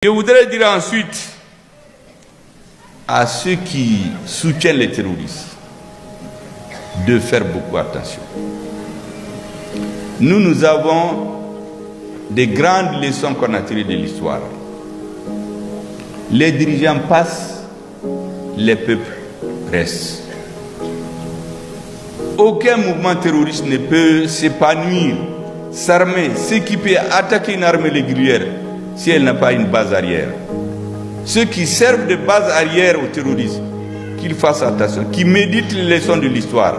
Je voudrais dire ensuite à ceux qui soutiennent les terroristes de faire beaucoup attention. Nous avons des grandes leçons qu'on a tirées de l'histoire. Les dirigeants passent, les peuples restent. Aucun mouvement terroriste ne peut s'épanouir, s'armer, s'équiper, attaquer une armée régulière si elle n'a pas une base arrière. Ceux qui servent de base arrière au terrorisme, qu'ils fassent attention, qu'ils méditent les leçons de l'histoire.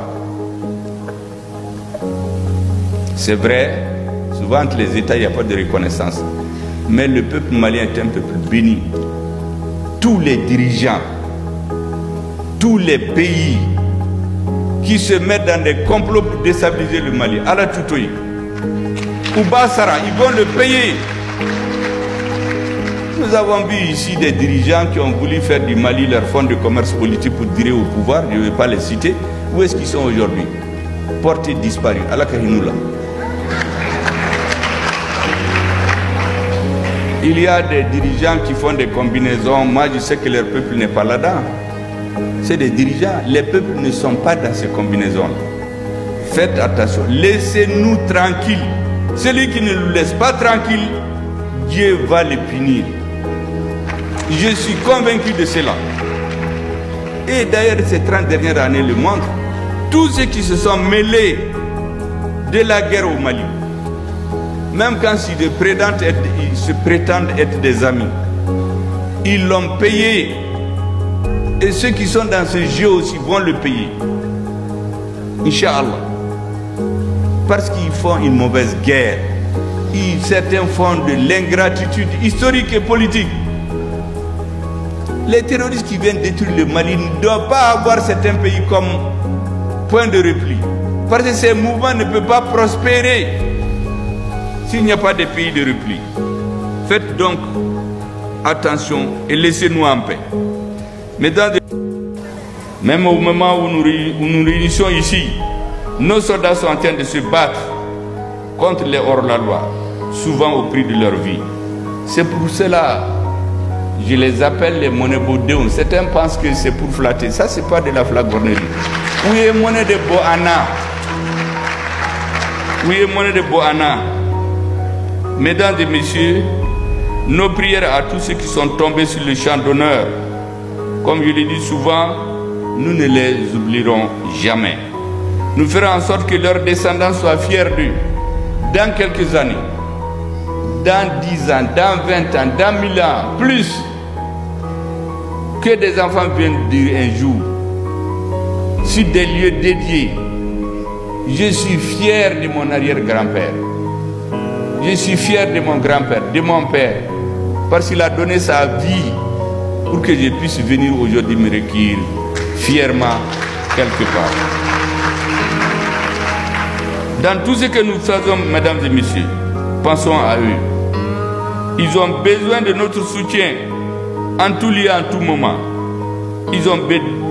C'est vrai, souvent entre les États, il n'y a pas de reconnaissance. Mais le peuple malien est un peuple béni. Tous les dirigeants, tous les pays qui se mettent dans des complots pour déstabiliser le Mali, à la Toutoui, ou Bassara, ils vont le payer. Nous avons vu ici des dirigeants qui ont voulu faire du Mali leur fonds de commerce politique pour tirer au pouvoir, je ne vais pas les citer. Où est-ce qu'ils sont aujourd'hui? Portés disparus, à la Kahinoula. Il y a des dirigeants qui font des combinaisons. Moi, je sais que leur peuple n'est pas là-dedans. C'est des dirigeants. Les peuples ne sont pas dans ces combinaisons-là. Faites attention. Laissez-nous tranquilles. Celui qui ne nous laisse pas tranquilles, Dieu va le punir. Je suis convaincu de cela. Et d'ailleurs, ces 30 dernières années le montrent. Tous ceux qui se sont mêlés de la guerre au Mali, même quand ils se prétendent être des amis, ils l'ont payé. Et ceux qui sont dans ce jeu aussi vont le payer. Inch'Allah. Parce qu'ils font une mauvaise guerre. Certains font de l'ingratitude historique et politique. Les terroristes qui viennent détruire le Mali ne doivent pas avoir certains pays comme point de repli. Parce que ces mouvements ne peuvent pas prospérer s'il n'y a pas de pays de repli. Faites donc attention et laissez-nous en paix. Même au moment où nous réunissons ici, nos soldats sont en train de se battre contre les hors-la-loi, souvent au prix de leur vie. C'est pour cela que je les appelle les monnaies Bodéon. Certains pensent que c'est pour flatter. Ça, ce n'est pas de la flagornerie. Où est monnaie de Boana? Où est monnaie de Boana? Mesdames et messieurs, nos prières à tous ceux qui sont tombés sur le champ d'honneur, comme je l'ai dit souvent, nous ne les oublierons jamais. Nous ferons en sorte que leurs descendants soient fiers d'eux. Dans quelques années, dans 10 ans, dans 20 ans, dans 1000 ans, plus, que des enfants viennent dire un jour, sur des lieux dédiés, je suis fier de mon arrière-grand-père. Je suis fier de mon grand-père, de mon père, parce qu'il a donné sa vie pour que je puisse venir aujourd'hui me recueillir fièrement quelque part. Dans tout ce que nous faisons, mesdames et messieurs, pensons à eux. Ils ont besoin de notre soutien en tout lieu, en tout moment. Ils ont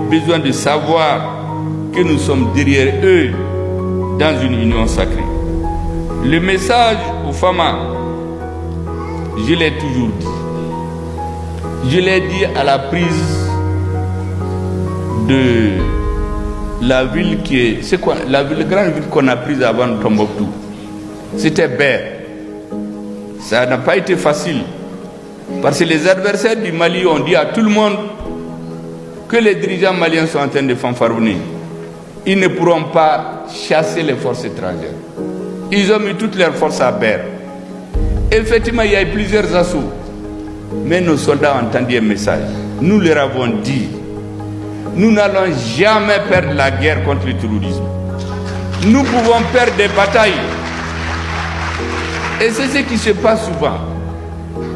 besoin de savoir que nous sommes derrière eux dans une union sacrée. Le message aux femmes, je l'ai toujours dit. Je l'ai dit à la prise de la ville qui est... C'est quoi? La grande ville qu'on a prise avant Tombouctou. C'était Ber. Ça n'a pas été facile. Parce que les adversaires du Mali ont dit à tout le monde que les dirigeants maliens sont en train de fanfaronner. Ils ne pourront pas chasser les forces étrangères. Ils ont mis toutes leurs forces à Ber. Effectivement, il y a eu plusieurs assauts. Mais nos soldats ont entendu un message. Nous leur avons dit, nous n'allons jamais perdre la guerre contre le terrorisme. Nous pouvons perdre des batailles. Et c'est ce qui se passe souvent.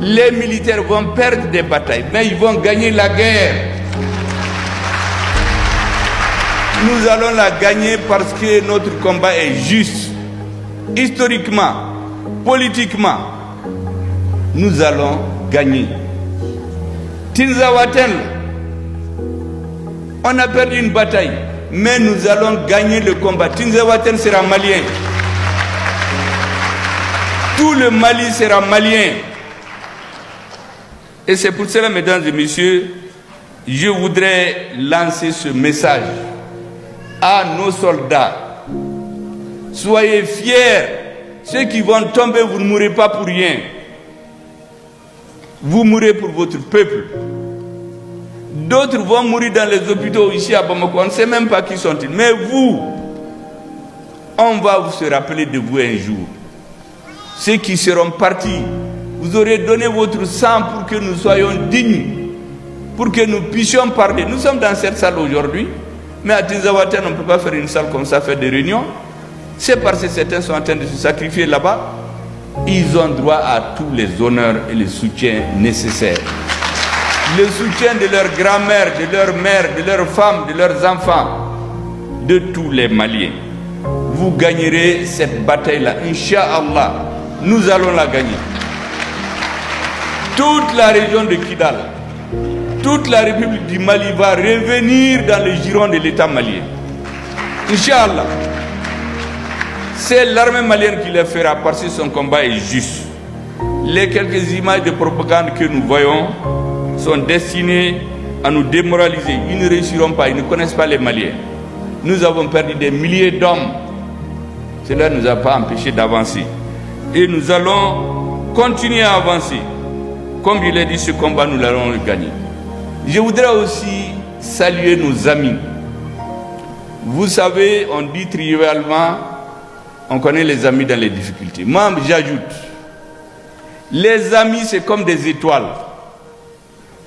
Les militaires vont perdre des batailles, mais ils vont gagner la guerre. Nous allons la gagner parce que notre combat est juste. Historiquement, politiquement, nous allons gagner. Tinzawaten, on a perdu une bataille, mais nous allons gagner le combat. Tinzawaten sera malien. Tout le Mali sera malien. Et c'est pour cela, mesdames et messieurs, je voudrais lancer ce message à nos soldats. Soyez fiers. Ceux qui vont tomber, vous ne mourrez pas pour rien. Vous mourrez pour votre peuple. D'autres vont mourir dans les hôpitaux ici à Bamako. On ne sait même pas qui sont-ils. Mais vous, on va vous se rappeler de vous un jour. Ceux qui seront partis, vous aurez donné votre sang pour que nous soyons dignes, pour que nous puissions parler. Nous sommes dans cette salle aujourd'hui, mais à Tinzaouaten, on ne peut pas faire une salle comme ça, faire des réunions. C'est parce que certains sont en train de se sacrifier là-bas. Ils ont droit à tous les honneurs et le soutien nécessaires. Le soutien de leur grand-mère, de leur mère, de leurs femmes, de leurs enfants, de tous les Maliens. Vous gagnerez cette bataille-là, Inch'Allah. Nous allons la gagner. Toute la région de Kidal, toute la République du Mali va revenir dans le giron de l'État malien. Inch'Allah. C'est l'armée malienne qui le fera parce que son combat est juste. Les quelques images de propagande que nous voyons sont destinées à nous démoraliser. Ils ne réussiront pas, ils ne connaissent pas les Maliens. Nous avons perdu des milliers d'hommes. Cela ne nous a pas empêchés d'avancer. Et nous allons continuer à avancer. Comme il a dit, ce combat, nous allons le gagner. Je voudrais aussi saluer nos amis. Vous savez, on dit trivialement, on connaît les amis dans les difficultés. Moi, j'ajoute, les amis, c'est comme des étoiles.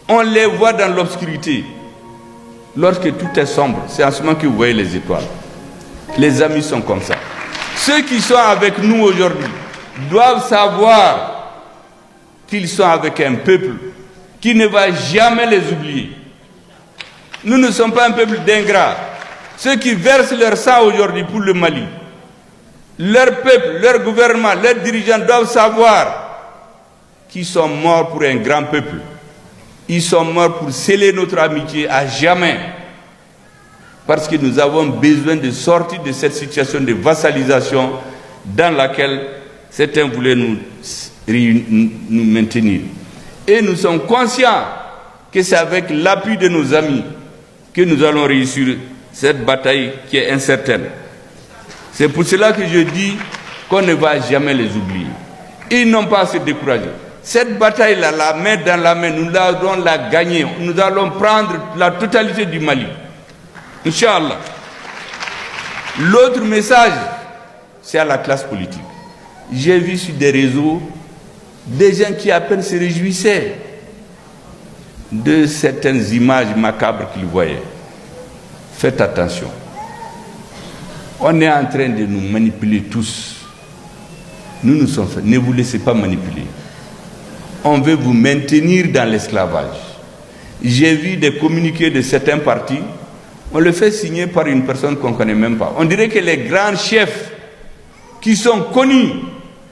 On les voit dans l'obscurité. Lorsque tout est sombre, c'est en ce moment que vous voyez les étoiles. Les amis sont comme ça. Ceux qui sont avec nous aujourd'hui doivent savoir qu'ils sont avec un peuple qui ne va jamais les oublier. Nous ne sommes pas un peuple d'ingrats. Ceux qui versent leur sang aujourd'hui pour le Mali, leur peuple, leur gouvernement, leurs dirigeants doivent savoir qu'ils sont morts pour un grand peuple. Ils sont morts pour sceller notre amitié à jamais. Parce que nous avons besoin de sortir de cette situation de vassalisation dans laquelle certains voulaient nous maintenir. Et nous sommes conscients que c'est avec l'appui de nos amis que nous allons réussir cette bataille qui est incertaine. C'est pour cela que je dis qu'on ne va jamais les oublier. Ils n'ont pas à se décourager. Cette bataille-là, la main dans la main, nous allons la gagner. Nous allons prendre la totalité du Mali. Inch'Allah. L'autre message, c'est à la classe politique. J'ai vu sur des réseaux des gens qui à peine se réjouissaient de certaines images macabres qu'ils voyaient. Faites attention. On est en train de nous manipuler tous. Nous nous sommes faits. Ne vous laissez pas manipuler. On veut vous maintenir dans l'esclavage. J'ai vu des communiqués de certains partis. On le fait signer par une personne qu'on ne connaît même pas. On dirait que les grands chefs qui sont connus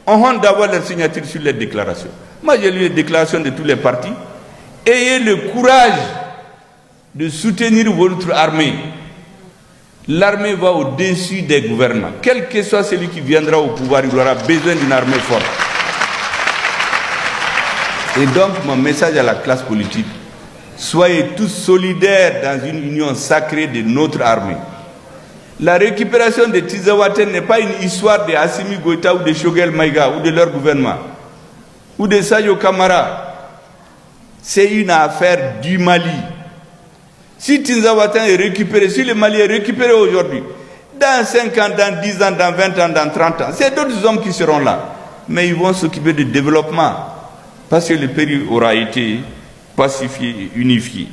ont honte d'avoir leur signature sur les déclarations. Moi, j'ai lu les déclarations de tous les partis. Ayez le courage de soutenir votre armée. L'armée va au-dessus des gouvernements. Quel que soit celui qui viendra au pouvoir, il aura besoin d'une armée forte. Et donc, mon message à la classe politique, soyez tous solidaires dans une union sacrée de notre armée. La récupération de Tinzaouaten n'est pas une histoire de Assimi Goïta ou de Choguel Maïga ou de leur gouvernement, ou de Sayo Kamara. C'est une affaire du Mali. Si Tinzaouaten est récupéré, si le Mali est récupéré aujourd'hui, dans 5 ans, dans 10 ans, dans 20 ans, dans 30 ans, c'est d'autres hommes qui seront là. Mais ils vont s'occuper du développement, parce que le pays aura été pacifié et unifié.